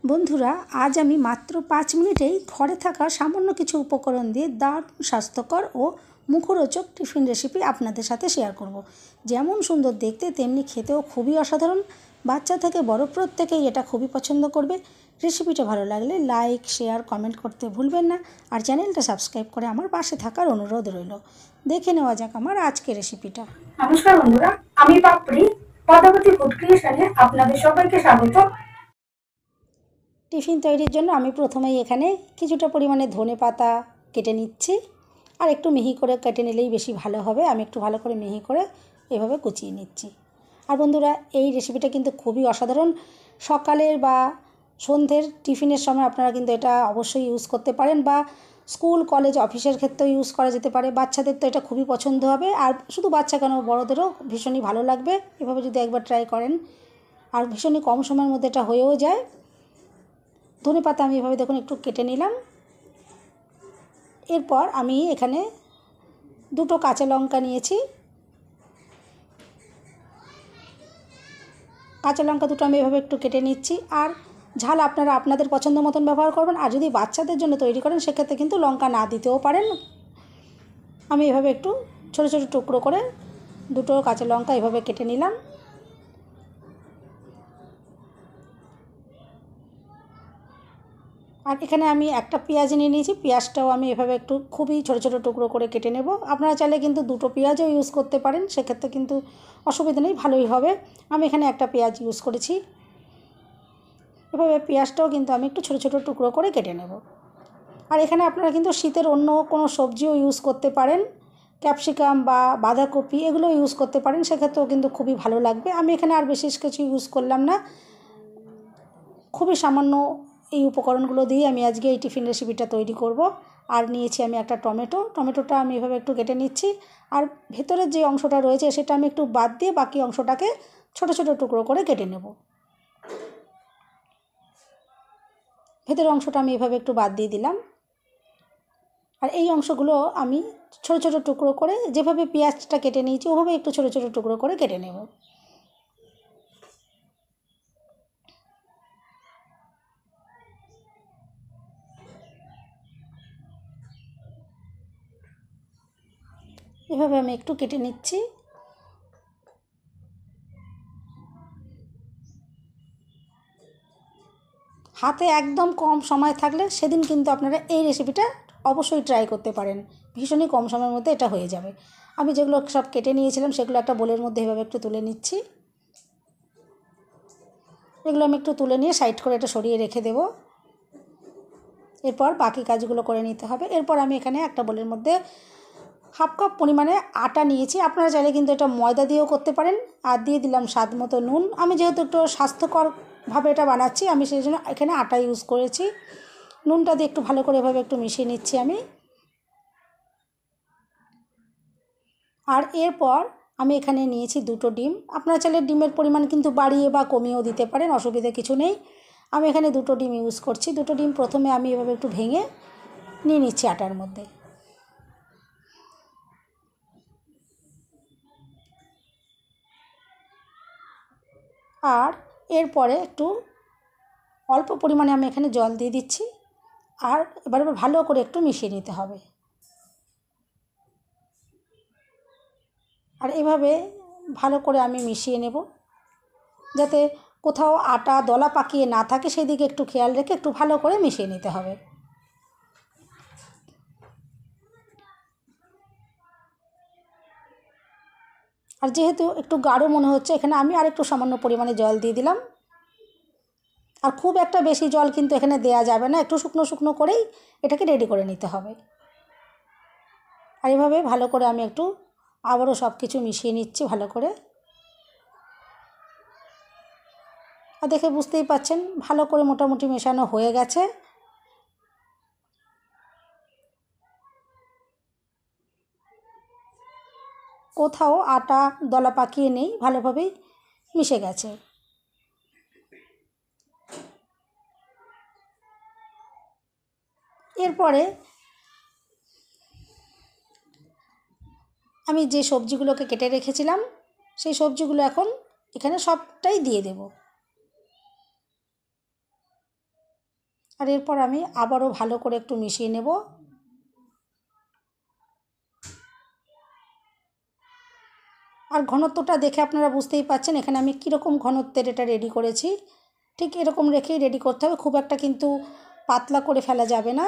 বন্ধুরা, আজ আমি মাত্র 5 মিনিটেই ঘরে থাকা সামান্য কিছু উপকরণ দিয়ে দারুণ স্বাস্থ্যকর ও মুখরোচক টিফিন রেসিপি আপনাদের সাথে শেয়ার করব। যেমন সুন্দর দেখতে তেমনি খেতেও খুবই অসাধারণ। বাচ্চা থেকে বড় প্রত্যেকেই এটা খুবই পছন্দ করবে। রেসিপিটা ভালো লাগলে লাইক, শেয়ার, কমেন্ট করতে ভুলবেন না। আর চ্যানেলটা সাবস্ক্রাইব করে আমার পাশে থাকার অনুরোধ রইল। দেখে নেওয়া যাক আমার আজকের রেসিপিটা। নমস্কার বন্ধুরা, আমি পাপড়ি পদ্মাবতী ফুড ক্রিয়েশনে আপনাদের সবাইকে স্বাগত। টিফিন তৈরির জন্য আমি প্রথমেই এখানে কিছুটা পরিমাণে ধনেপাতা কেটে নিচ্ছি। আর একটু মিহি করে কেটে নিলেই বেশি ভালো হবে। আমি একটু ভালো করে মিহি করে এভাবে কুচিয়ে নিচ্ছি। আর বন্ধুরা, এই রেসিপিটা কিন্তু খুবই অসাধারণ। সকালের বা সন্ধ্যের টিফিনের সময় আপনারা কিন্তু এটা অবশ্যই ইউজ করতে পারেন, বা স্কুল, কলেজ, অফিসের ক্ষেত্রেও ইউজ করা যেতে পারে। বাচ্চাদের তো এটা খুবই পছন্দ হবে, আর শুধু বাচ্চা কেন, বড়োদেরও ভীষণই ভালো লাগবে এভাবে যদি একবার ট্রাই করেন। আর ভীষণই কম সময়ের মধ্যে এটা হয়েও যায়। ধনেপাতা আমি এভাবে দেখুন একটু কেটে নিলাম। এরপর আমি এখানে দুটো কাঁচা লঙ্কা নিয়েছি। কাঁচা লঙ্কা দুটো আমি এভাবে একটু কেটে নিচ্ছি। আর ঝাল আপনারা আপনাদের পছন্দ মতন ব্যবহার করবেন। আর যদি বাচ্চাদের জন্য তৈরি করেন সেক্ষেত্রে কিন্তু লঙ্কা না দিতেও পারেন। আমি এভাবে একটু ছোটো ছোটো টুকরো করে দুটো কাঁচা লঙ্কা এভাবে কেটে নিলাম। আর এখানে আমি একটা পেঁয়াজ নিয়ে নিয়েছি। পেঁয়াজটাও আমি এভাবে একটু খুবই ছোটো ছোটো টুকরো করে কেটে নেব। আপনারা চাইলে কিন্তু দুটো পেঁয়াজও ইউজ করতে পারেন, সেক্ষেত্রে কিন্তু অসুবিধা নেই, ভালোই হবে। আমি এখানে একটা পেঁয়াজ ইউজ করেছি। এভাবে পেঁয়াজটাও কিন্তু আমি একটু ছোটো ছোটো টুকরো করে কেটে নেব। আর এখানে আপনারা কিন্তু শীতের অন্য কোনো সবজিও ইউজ করতে পারেন, ক্যাপসিকাম বা বাঁধাকপি এগুলো ইউজ করতে পারেন, সেক্ষেত্রেও কিন্তু খুবই ভালো লাগবে। আমি এখানে আর বিশেষ কিছু ইউজ করলাম না, খুবই সামান্য এই উপকরণগুলো দিয়ে আমি আজকে এই টিফিন রেসিপিটা তৈরি করব। আর নিয়েছি আমি একটা টমেটোটা আমি এভাবে একটু কেটে নিচ্ছি। আর ভেতরের যে অংশটা রয়েছে সেটা আমি একটু বাদ দিয়ে বাকি অংশটাকে ছোটো ছোটো টুকরো করে কেটে নেব। ভেতরের অংশটা আমি এভাবে একটু বাদ দিয়ে দিলাম। আর এই অংশগুলো আমি ছোটো ছোটো টুকরো করে যেভাবে পেঁয়াজটা কেটে নিয়েছি ওভাবে একটু ছোটো ছোটো টুকরো করে কেটে নেব। এভাবে আমি একটু কেটে নিচ্ছি। হাতে একদম কম সময় থাকলে সেদিন কিন্তু আপনারা এই রেসিপিটা অবশ্যই ট্রাই করতে পারেন। ভীষণই কম সময়ের মধ্যে এটা হয়ে যাবে। আমি যেগুলো সব কেটে নিয়েছিলাম সেগুলো একটা বোলের মধ্যে এভাবে একটু তুলে নিচ্ছি। এগুলো আমি একটু তুলে নিয়ে সাইড করে এটা সরিয়ে রেখে দেব। এরপর বাকি কাজগুলো করে নিতে হবে। এরপর আমি এখানে একটা বোলের মধ্যে হাফ কাপ পরিমাণে আটা নিয়েছি। আপনারা চাইলে কিন্তু এটা ময়দা দিয়েও করতে পারেন। আর দিয়ে দিলাম স্বাদ মতো নুন। আমি যেহেতু একটু স্বাস্থ্যকরভাবে এটা বানাচ্ছি, আমি সেই জন্য এখানে আটা ইউজ করেছি। নুনটা দিয়ে একটু ভালো করে এভাবে একটু মিশিয়ে নিচ্ছি আমি। আর এরপর আমি এখানে নিয়েছি দুটো ডিম। আপনারা চাইলে ডিমের পরিমাণ কিন্তু বাড়িয়ে বা কমিয়েও দিতে পারেন, অসুবিধা কিছু নেই। আমি এখানে দুটো ডিম ইউজ করছি। দুটো ডিম প্রথমে আমি এভাবে একটু ভেঙে নিয়ে নিচ্ছি আটার মধ্যে। আর এরপরে একটু অল্প পরিমাণে আমি এখানে জল দিয়ে দিচ্ছি। আর এবার ভালো করে একটু মিশিয়ে নিতে হবে। আর এভাবে ভালো করে আমি মিশিয়ে নেব, যাতে কোথাও আটা দলা পাকিয়ে না থাকে সেই দিকে একটু খেয়াল রেখে একটু ভালো করে মিশিয়ে নিতে হবে। আর যেহেতু একটু গাঢ় মনে হচ্ছে, এখানে আমি আর একটু সামান্য পরিমাণে জল দিয়ে দিলাম। আর খুব একটা বেশি জল কিন্তু এখানে দেয়া যাবে না, একটু শুকনো শুকনো করেই এটাকে রেডি করে নিতে হবে। আর এভাবে ভালো করে আমি একটু আবারও সব কিছু মিশিয়ে নিচ্ছি ভালো করে। আর দেখে বুঝতেই পাচ্ছেন ভালো করে মোটামুটি মেশানো হয়ে গেছে। কোথাও আটা দলা পাকিয়ে নেই, ভালোভাবেই মিশে গেছে। এরপরে আমি যে সবজিগুলোকে কেটে রেখেছিলাম সেই সবজিগুলো এখন এখানে সবটাই দিয়ে দেব। আর এরপর আমি আবারও ভালো করে একটু মিশিয়ে নেব। আর ঘনত্বটা দেখে আপনারা বুঝতেই পাচ্ছেন এখানে আমি কীরকম ঘনত্বের এটা রেডি করেছি। ঠিক এরকম রেখেই রেডি করতে হবে, খুব একটা কিন্তু পাতলা করে ফেলা যাবে না।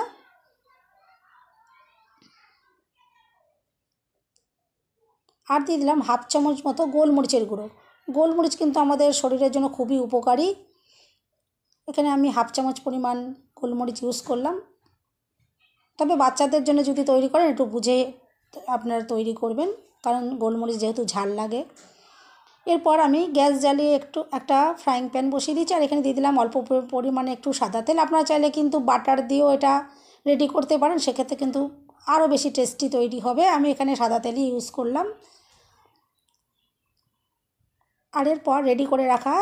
আর দিয়ে দিলাম হাফ চামচ মতো গোলমরিচের গুঁড়ো। গোলমরিচ কিন্তু আমাদের শরীরের জন্য খুবই উপকারী। এখানে আমি হাফ চামচ পরিমাণ গোলমরিচ ইউজ করলাম। তবে বাচ্চাদের জন্য যদি তৈরি করেন একটু বুঝে আপনারা তৈরি করবেন, কারণ গোলমরিচ যেহেতু ঝাল লাগে। এরপর আমি গ্যাস জ্বালিয়ে একটা ফ্রাইং প্যান বসিয়ে দিচ্ছি, আর এখানে দিয়ে দিলাম অল্প পরিমাণে একটু সাদা তেল। আপনারা চাইলে কিন্তু বাটার দিয়েও এটা রেডি করতে পারেন, সেক্ষেত্রে কিন্তু আরও বেশি টেস্টি তৈরি হবে। আমি এখানে সাদা তেলই ইউজ করলাম। আর এরপর রেডি করে রাখা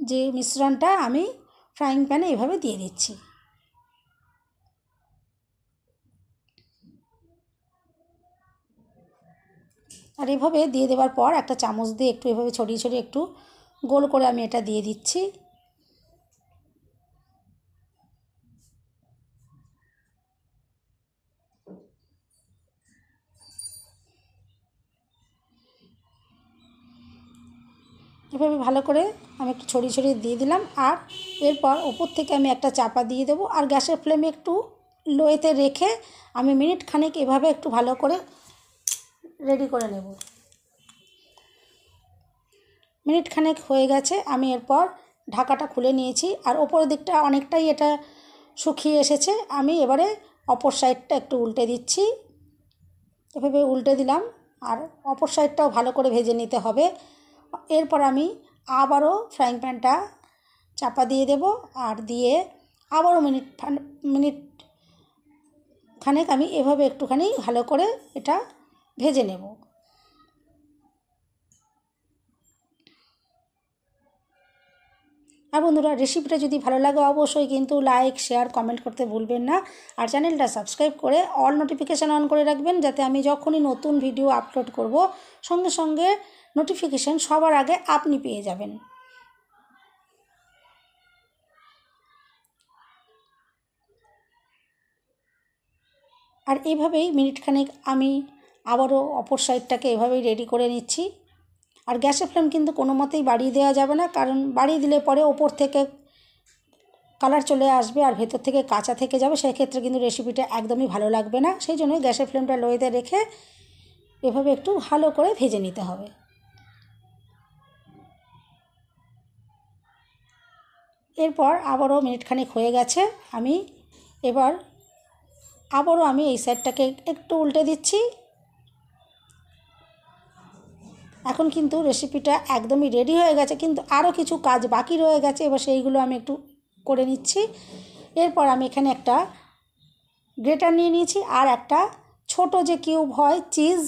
যে মিশ্রণটা আমি ফ্রাইং প্যানে এভাবে দিয়ে দিচ্ছি। আর এভাবে দিয়ে দেওয়ার পর একটা চামচ দিয়ে একটু এভাবে ছড়িয়ে ছড়িয়ে একটু গোল করে আমি এটা দিয়ে দিচ্ছি। এভাবে ভালো করে আমি একটু ছড়িয়ে ছড়িয়ে দিয়ে দিলাম। আর এরপর ওপর থেকে আমি একটা চাপা দিয়ে দেবো, আর গ্যাসের ফ্লেমে একটু লোতে রেখে আমি মিনিট খানেক এভাবে একটু ভালো করে রেডি করে নেব। মিনিট খানেক হয়ে গেছে, আমি এরপর ঢাকাটা খুলে নিয়েছি। আর ওপরের দিকটা অনেকটাই এটা শুকিয়ে এসেছে। আমি এবারে অপর সাইডটা একটু উল্টে দিচ্ছি। এভাবে উল্টে দিলাম, আর অপর সাইডটাও ভালো করে ভেজে নিতে হবে। এরপর আমি আবারও ফ্রাইং প্যানটা চাপা দিয়ে দেব, আর দিয়ে আবারও মিনিট খানেক আমি এভাবে একটুখানি ভালো করে এটা ভেজে নেব। আর বন্ধুরা, রেসিপিটা যদি ভালো লাগে অবশ্যই কিন্তু লাইক, শেয়ার, কমেন্ট করতে ভুলবেন না। আর চ্যানেলটা সাবস্ক্রাইব করে অল নোটিফিকেশান অন করে রাখবেন, যাতে আমি যখনই নতুন ভিডিও আপলোড করব সঙ্গে সঙ্গে নোটিফিকেশান সবার আগে আপনি পেয়ে যাবেন। আর এইভাবেই মিনিটখানেক আমি আবারও অপর সাইডটাকে এভাবেই রেডি করে নিচ্ছি। আর গ্যাসের ফ্লেম কিন্তু কোনো মতেই বাড়িয়ে দেওয়া যাবে না, কারণ বাড়িয়ে দিলে পরে ওপর থেকে কালার চলে আসবে আর ভেতর থেকে কাঁচা থেকে যাবে, সেক্ষেত্রে কিন্তু রেসিপিটা একদমই ভালো লাগবে না। সেই জন্য গ্যাসের ফ্লেমটা লোতে রেখে এভাবে একটু ভালো করে ভেজে নিতে হবে। এরপর আবারও মিনিটখানেক হয়ে গেছে, আমি এবার আবারও আমি এই সাইডটাকে একটু উল্টে দিচ্ছি। এখন কিন্তু রেসিপিটা একদমই রেডি হয়ে গেছে, কিন্তু আরও কিছু কাজ বাকি রয়ে গেছে। এবার সেইগুলো আমি একটু করে নিচ্ছি। এরপর আমি এখানে একটা গ্রেটার নিয়ে নিয়েছি, আর একটা ছোট যে কিউব হয় চিজ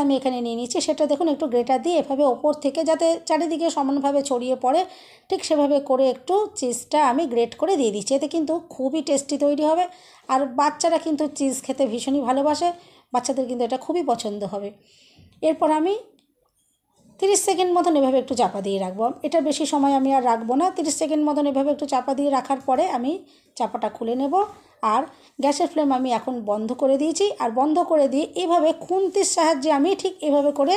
আমি এখানে নিয়ে নিয়েছি। সেটা দেখুন একটু গ্রেটার দিয়ে এভাবে ওপর থেকে যাতে চারিদিকে সমানভাবে ছড়িয়ে পড়ে, ঠিক সেভাবে করে একটু চিজটা আমি গ্রেট করে দিয়ে দিচ্ছি। এতে কিন্তু খুবই টেস্টি তৈরি হবে। আর বাচ্চারা কিন্তু চিজ খেতে ভীষণই ভালোবাসে, বাচ্চাদের কিন্তু এটা খুবই পছন্দ হবে। এরপর আমি 30 সেকেন্ড মতন এভাবে একটু চাপা দিয়ে রাখবো। এটা বেশি সময় আমি আর রাখবো না। 30 সেকেন্ড মতন এভাবে একটু চাপা দিয়ে রাখার পরে আমি চাপাটা খুলে নেব। আর গ্যাসের ফ্লেম আমি এখন বন্ধ করে দিয়েছি। আর বন্ধ করে দিয়ে এভাবে খুন্তির সাহায্যে আমি ঠিক এভাবে করে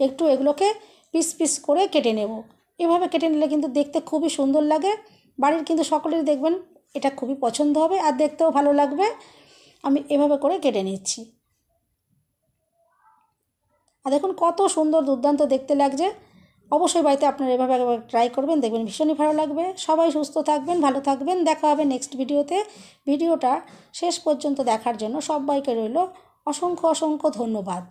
একটু এগুলোকে পিস পিস করে কেটে নেব। এভাবে কেটে নিলে কিন্তু দেখতে খুবই সুন্দর লাগে। বাড়ির কিন্তু সকলেরই দেখবেন এটা খুবই পছন্দ হবে আর দেখতেও ভালো লাগবে। আমি এভাবে করে কেটে নিচ্ছি। আর দেখুন কত সুন্দর দুর্দান্ত দেখতে লাগছে। অবশ্যই বাড়িতে আপনারা এভাবে একবার ট্রাই করবেন, দেখবেন ভীষণই ভালো লাগবে। সবাই সুস্থ থাকবেন, ভালো থাকবেন। দেখা হবে নেক্সট ভিডিওতে। ভিডিওটা শেষ পর্যন্ত দেখার জন্য সবাইকে রইল অসংখ্য অসংখ্য ধন্যবাদ।